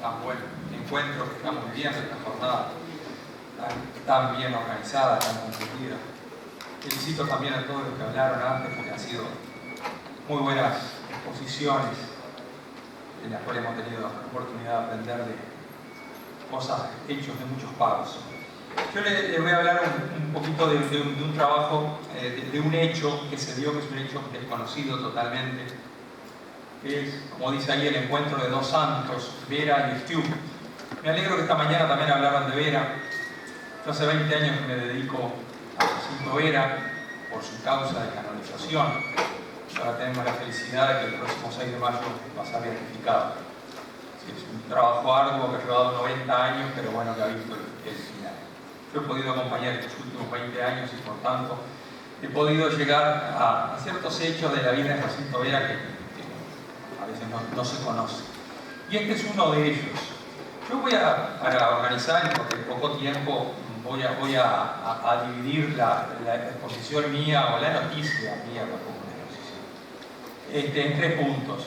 tan buen encuentro que estamos viviendo, esta jornada tan bien organizada, tan concluida. Felicito también a todos los que hablaron antes, porque han sido muy buenas exposiciones en las cuales hemos tenido la oportunidad de aprender de cosas, hechos de muchos pagos. Yo les voy a hablar un poquito de un trabajo, de un hecho que se dio, que es un hecho desconocido totalmente, que es, como dice ahí, el encuentro de dos santos, Vera y Stu. Me alegro que esta mañana también hablaron de Vera. Yo hace 20 años que me dedico a Jacinto Vera por su causa de canonización. Ahora tenemos la felicidad de que el próximo 6 de mayo va a ser beatificado. Es un trabajo arduo que ha llevado 90 años, pero bueno, que ha visto el final. Yo he podido acompañar estos últimos 20 años y por tanto he podido llegar a ciertos hechos de la vida de Jacinto Vera que a veces no se conocen. Y este es uno de ellos. Yo voy para organizar, porque en poco tiempo voy a dividir la exposición mía o la noticia mía, en 3 puntos.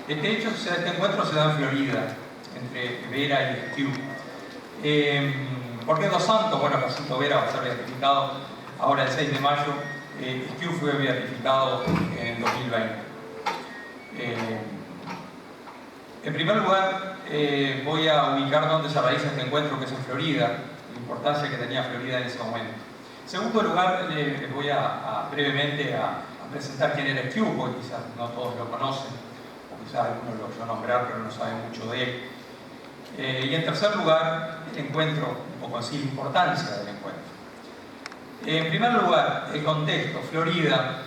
Este encuentro se da en Florida, entre Vera y Stu. ¿Por qué dos santos? Bueno, Jacinto Vera va a ser beatificado ahora el 6 de mayo. Stu fue beatificado en 2020. En primer lugar, voy a ubicar dónde se realiza este encuentro, que es en Florida, la importancia que tenía Florida en ese momento. En segundo lugar, les voy brevemente a presentar quién era Stu, porque quizás no todos lo conocen, o quizás algunos lo oyó nombrar, pero no saben mucho de él. Y en tercer lugar, el encuentro, un poco así, la importancia del encuentro. En primer lugar, el contexto. Florida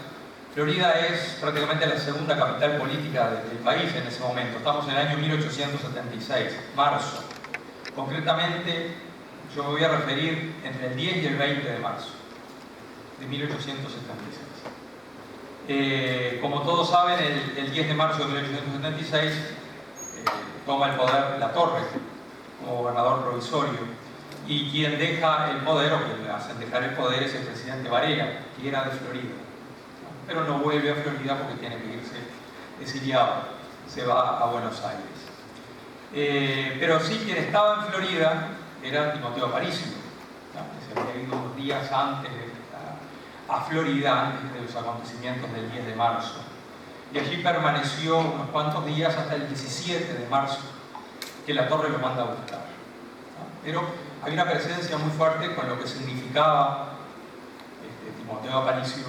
es prácticamente la segunda capital política del país en ese momento. Estamos en el año 1876, marzo. Concretamente, yo me voy a referir entre el 10 y el 20 de marzo de 1876. Como todos saben, el 10 de marzo de 1876 toma el poder Latorre como gobernador provisorio, y quien deja el poder, o quien le hacen dejar el poder, es el presidente Varela, que era de Florida, pero no vuelve a Florida porque tiene que irse exiliado, se va a Buenos Aires. Pero sí, quien estaba en Florida era Timoteo Aparicio, que se había ido unos días antes a Florida, antes de los acontecimientos del 10 de marzo. Y allí permaneció unos cuantos días hasta el 17 de marzo, que Latorre lo manda a buscar. Pero hay una presencia muy fuerte con lo que significaba Timoteo Aparicio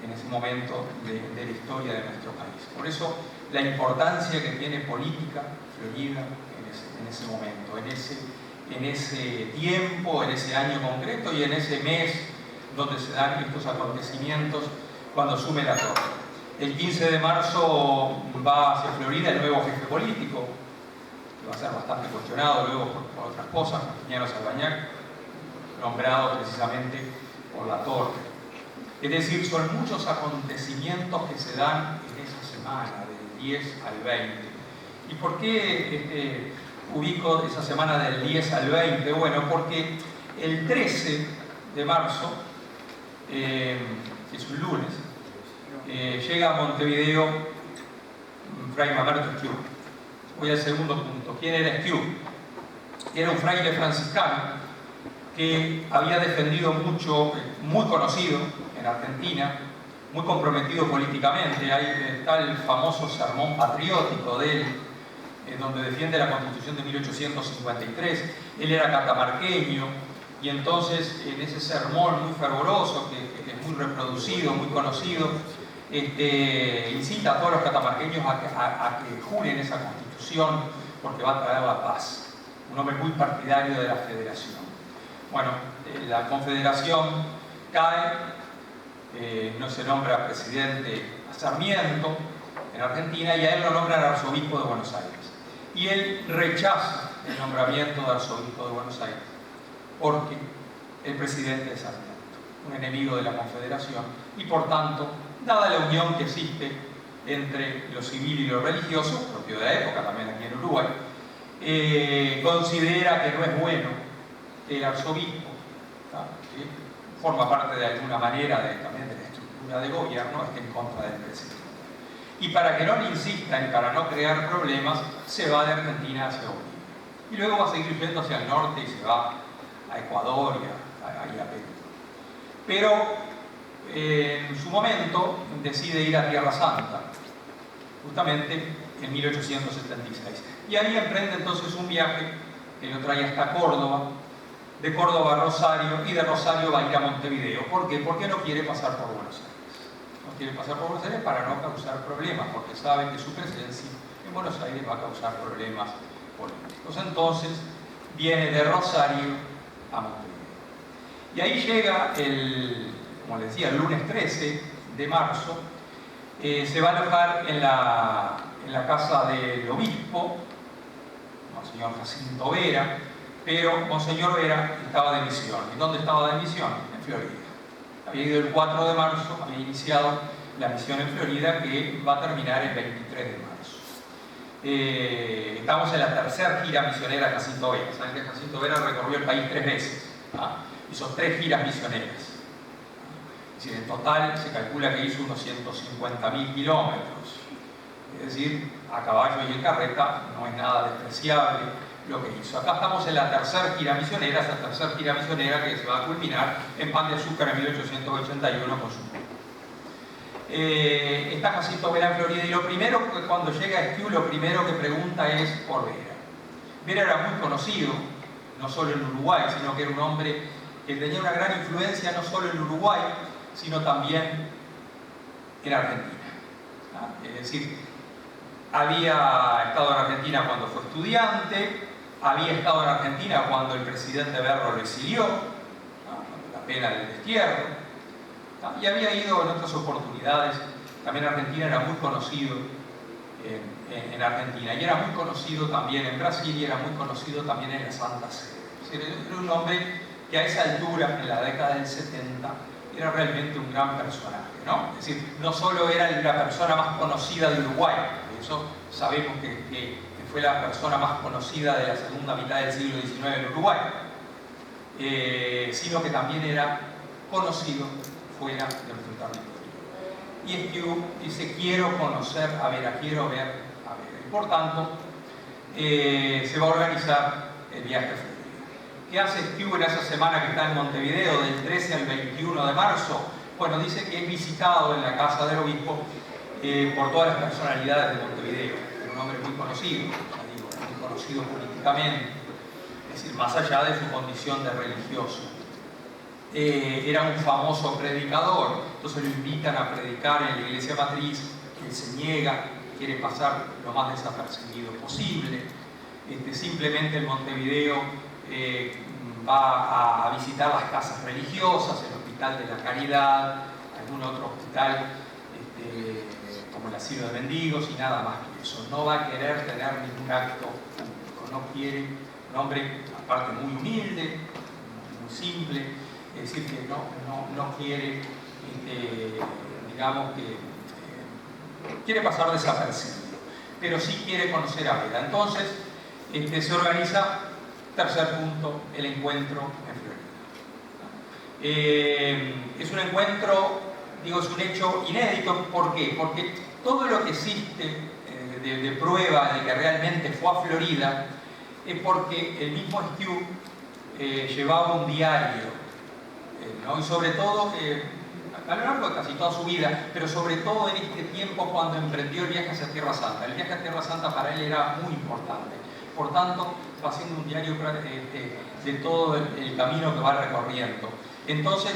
en ese momento de la historia de nuestro país. Por eso la importancia que tiene política Florida en ese momento, en ese tiempo, en ese año concreto y en ese mes donde se dan estos acontecimientos cuando asume Latorre. El 15 de marzo va hacia Florida el nuevo jefe político, que va a ser bastante cuestionado luego por otras cosas, Justiniano Salvañac, nombrado precisamente por Latorre. Es decir, son muchos acontecimientos que se dan en esa semana, del 10 al 20. ¿Y por qué ubico esa semana del 10 al 20? Bueno, porque el 13 de marzo, que es un lunes, llega a Montevideo Fray Mamerto Stu. Voy al segundo punto. ¿Quién era Stu? Era un fraile franciscano que había defendido mucho, muy conocido en Argentina, muy comprometido políticamente. Ahí está el famoso sermón patriótico de él, donde defiende la Constitución de 1853. Él era catamarqueño, y entonces en ese sermón muy fervoroso, que es muy reproducido, muy conocido, incita a todos los catamarqueños a que juren esa Constitución, porque va a traer la paz. Un hombre muy partidario de la Federación. Bueno, la Confederación cae, no se nombra presidente a Sarmiento en Argentina, y a él lo nombran arzobispo de Buenos Aires. Y él rechaza el nombramiento de arzobispo de Buenos Aires, porque el presidente es Sarmiento, un enemigo de la Confederación, y por tanto, dada la unión que existe entre lo civil y lo religioso, propio de la época también aquí en Uruguay, considera que no es bueno que el arzobispo, que forma parte de alguna manera también de la estructura de gobierno, esté en contra del presidente. Y para que no le insistan y para no crear problemas, se va de Argentina hacia Bolivia. y luego va a seguir yendo hacia el norte y se va a Ecuador y a Perú. Pero en su momento decide ir a Tierra Santa, justamente en 1876. Y ahí emprende entonces un viaje que lo trae hasta Córdoba, de Córdoba a Rosario, y de Rosario va a ir a Montevideo. ¿Por qué? Porque no quiere pasar por Buenos Aires. No quiere pasar por Buenos Aires para no causar problemas, porque sabe que su presencia en Buenos Aires va a causar problemas políticos. Entonces viene de Rosario a Montevideo. Y ahí llega como les decía, el lunes 13 de marzo, se va a alojar en la casa del obispo, Monseñor Jacinto Vera, pero Monseñor Vera estaba de misión. ¿Y dónde estaba de misión? En Florida. Había ido el 4 de marzo, había iniciado la misión en Florida, que va a terminar el 23 de marzo. Estamos en la tercera gira misionera de Jacinto Vera. Saben que Jacinto Vera recorrió el país 3 veces. Hizo 3 giras misioneras. Es decir, en total se calcula que hizo unos 150.000 kilómetros. Es decir, a caballo y en carreta no es nada despreciable lo que hizo. Acá estamos en la tercera gira misionera, esa tercera gira misionera que se va a culminar en Pan de Azúcar en 1881 con su pueblo. Está Jacinto Vera en Florida, y lo primero, cuando llega a Esquiú, lo primero que pregunta es por Vera. Vera era muy conocido, no solo en Uruguay, sino que era un hombre que tenía una gran influencia no solo en Uruguay, sino también en Argentina. Es decir, había estado en Argentina cuando fue estudiante, había estado en Argentina cuando el presidente Berro lo exilió, la pena del destierro, y había ido en otras oportunidades. También Argentina era muy conocido en Argentina, y era muy conocido también en Brasil, y era muy conocido también en la Santa Sede. Es decir, era un hombre que a esa altura, en la década del 70, era realmente un gran personaje, ¿no? Es decir, no solo era la persona más conocida de Uruguay, por eso sabemos que fue la persona más conocida de la segunda mitad del siglo XIX en Uruguay, sino que también era conocido fuera de nuestro territorio. Y Esquiú dice: quiero conocer a Vera, quiero ver a Vera. Y por tanto, se va a organizar el viaje a Florida. ¿Qué hace Esquiú en esa semana que está en Montevideo, del 13 al 21 de marzo? Bueno, dice que es visitado en la casa del obispo por todas las personalidades de Montevideo. Era un hombre muy conocido, ya digo, muy conocido políticamente, es decir, más allá de su condición de religioso. Era un famoso predicador, entonces lo invitan a predicar en la iglesia matriz, él se niega, quiere pasar lo más desapercibido posible. Simplemente en Montevideo va a visitar las casas religiosas, el Hospital de la Caridad, algún otro hospital como el Asilo de Mendigos, y nada más que eso. No va a querer tener ningún acto público, no quiere. Un hombre, aparte, muy humilde, muy simple, es decir, que no quiere, digamos que quiere pasar desapercibido, pero sí quiere conocer a Vera. Entonces se organiza, tercer punto, el encuentro en Florida. Es un encuentro, digo, es un hecho inédito. ¿Por qué? Porque todo lo que existe de prueba de que realmente fue a Florida es porque el mismo Esquiú llevaba un diario, ¿no? Y sobre todo, a lo largo de casi toda su vida, pero sobre todo en este tiempo cuando emprendió el viaje hacia Tierra Santa. El viaje a Tierra Santa para él era muy importante. Por tanto, va haciendo un diario de todo el camino que va recorriendo. Entonces,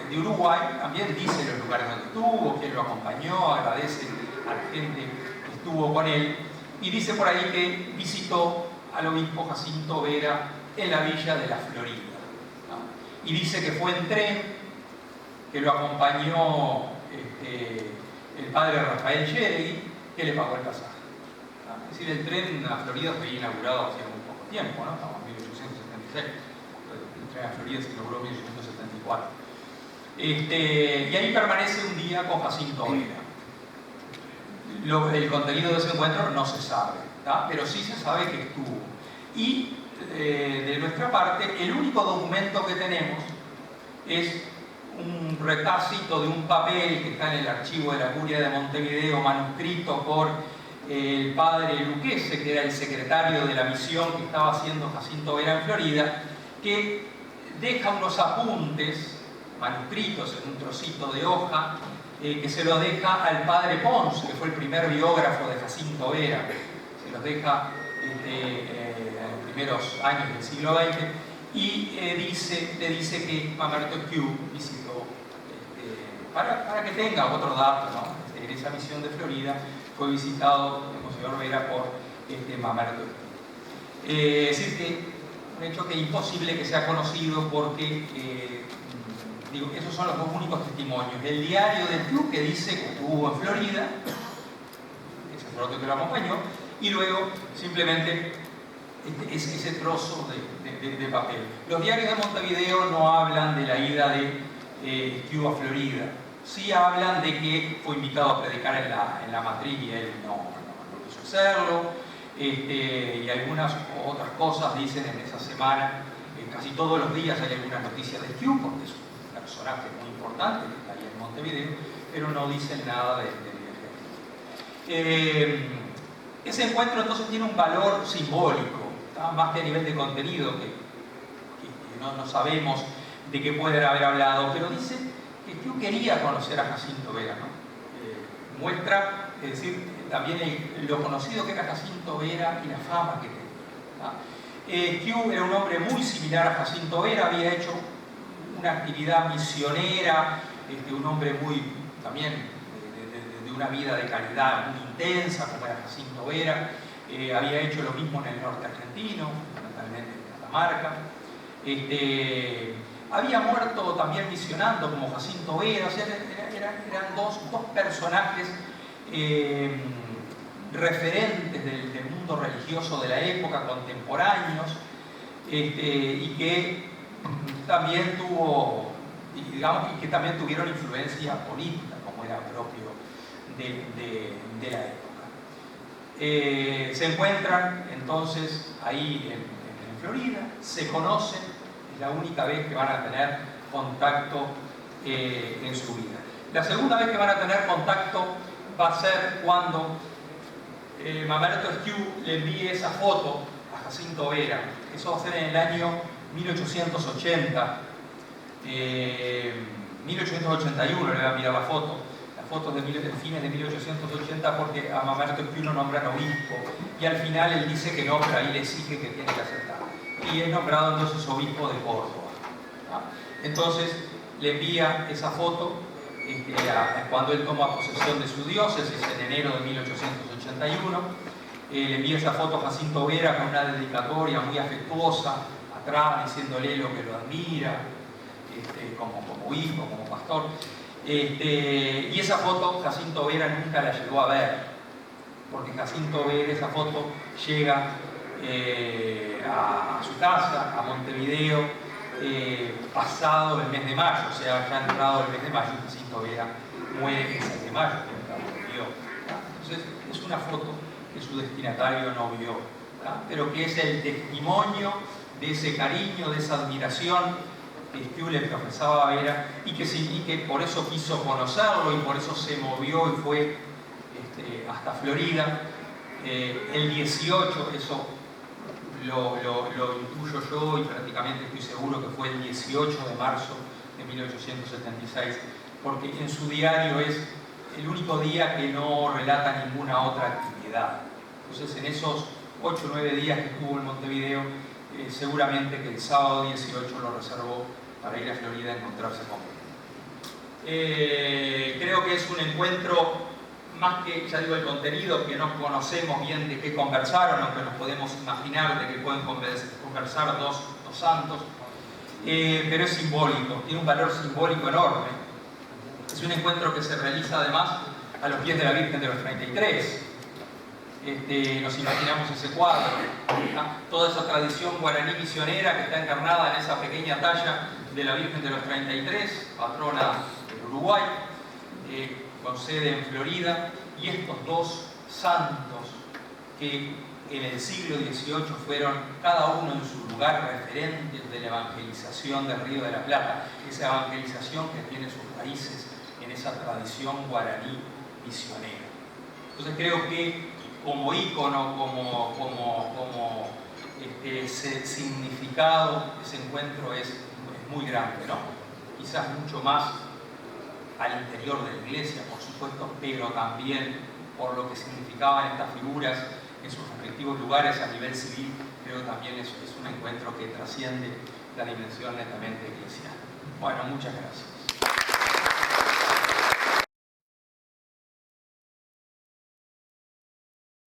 de Uruguay también dice los lugares donde estuvo, quién lo acompañó, agradece a la gente que estuvo con él, y dice por ahí que visitó al obispo Jacinto Vera en la villa de la Florida, ¿no? Y dice que fue en tren, que lo acompañó el padre Rafael Yeregui, que le pagó el pasaje. Es decir, el tren a Florida fue inaugurado hace muy poco tiempo, ¿no? Estamos en 1876. El tren a Florida se inauguró en 1874. Y ahí permanece un día con Jacinto Vera. El contenido de ese encuentro no se sabe, ¿tá? Pero sí se sabe que estuvo. Y de nuestra parte, el único documento que tenemos es un retacito de un papel que está en el archivo de la Curia de Montevideo, manuscrito por el padre Luquese, que era el secretario de la misión que estaba haciendo Jacinto Vera en Florida, que deja unos apuntes manuscritos en un trocito de hoja, que se los deja al padre Pons, que fue el primer biógrafo de Jacinto Vera. Se los deja en los primeros años del siglo XX, y le dice que Mamerto Thieu visitó, para que tenga otro dato, ¿no? En esa misión de Florida fue visitado el Monseñor Vera por Mamerto Thieu. Es decir, que un hecho que es imposible que sea conocido, porque digo, esos son los dos únicos testimonios. El diario de Thieu, que dice que estuvo en Florida, el sacerdote que lo acompañó, y luego simplemente ese trozo de papel. Los diarios de Montevideo no hablan de la ida de Thieu a Florida. Sí hablan de que fue invitado a predicar en la matriz y él no quiso hacerlo. Y algunas otras cosas dicen en esa semana. Casi todos los días hay algunas noticias de Thieu, porque es un personaje muy importante que está ahí en Montevideo, pero no dicen nada de viaje. Ese encuentro entonces tiene un valor simbólico, más que a nivel de contenido, que no sabemos de qué pueden haber hablado, pero dice que Thieu quería conocer a Jacinto Vera, ¿no? Muestra, es decir, también lo conocido que era Jacinto Vera y la fama que tenía. Thieu era un hombre muy similar a Jacinto Vera, había hecho una actividad misionera, un hombre muy también de una vida de caridad muy intensa, como era Jacinto Vera. Había hecho lo mismo en el norte argentino, fundamentalmente en Catamarca. Había muerto también misionando como Jacinto Vera. O sea, eran dos personajes referentes del mundo religioso de la época, contemporáneos, y que también que también tuvieron influencia política, como era propio de la época. Se encuentran entonces ahí en Florida, se conocen, es la única vez que van a tener contacto en su vida. La segunda vez que van a tener contacto va a ser cuando Mamerto Thieu le envíe esa foto a Jacinto Vera. Eso va a ser en el año 1880, 1881 le va a enviar la foto. Fotos de fines de 1880, porque a Mamerto Thieu lo nombran obispo, y al final él dice que no, pero ahí le exige que tiene que aceptar. Y es nombrado entonces obispo de Córdoba. Entonces le envía esa foto cuando él toma posesión de su diócesis en enero de 1881. Le envía esa foto a Jacinto Vera con una dedicatoria muy afectuosa, atrás diciéndole lo que lo admira, como obispo, como pastor. Y esa foto Jacinto Vera nunca la llegó a ver, porque Jacinto Vera, esa foto llega a su casa, a Montevideo, pasado el mes de mayo, o sea, ya entrado el mes de mayo. Jacinto Vera muere el 6 de mayo, murió. Entonces es una foto que su destinatario no vio, pero que es el testimonio de ese cariño, de esa admiración que Thieu le profesaba a Vera, y que por eso quiso conocerlo y por eso se movió y fue hasta Florida. El 18, eso lo intuyo yo y prácticamente estoy seguro que fue el 18 de marzo de 1876, porque en su diario es el único día que no relata ninguna otra actividad. Entonces, en esos 8 o 9 días que estuvo en Montevideo, seguramente que el sábado 18 lo reservó para ir a Florida a encontrarse con él. Creo que es un encuentro, más que, ya digo, el contenido, que no conocemos bien de qué conversaron, aunque nos podemos imaginar de que pueden conversar dos santos, pero es simbólico, tiene un valor simbólico enorme. Es un encuentro que se realiza además a los pies de la Virgen de los 33. Nos imaginamos ese cuadro, toda esa tradición guaraní misionera que está encarnada en esa pequeña talla de la Virgen de los 33, patrona del Uruguay, con sede en Florida, y estos dos santos que en el siglo XVIII fueron cada uno en su lugar referentes de la evangelización del Río de la Plata, esa evangelización que tiene sus raíces en esa tradición guaraní misionera. Entonces creo que como ícono, como ese significado, ese encuentro es muy grande, ¿no? Quizás mucho más al interior de la iglesia, por supuesto, pero también por lo que significaban estas figuras en sus respectivos lugares a nivel civil. Creo que también es un encuentro que trasciende la dimensión netamente eclesial. Bueno, muchas gracias.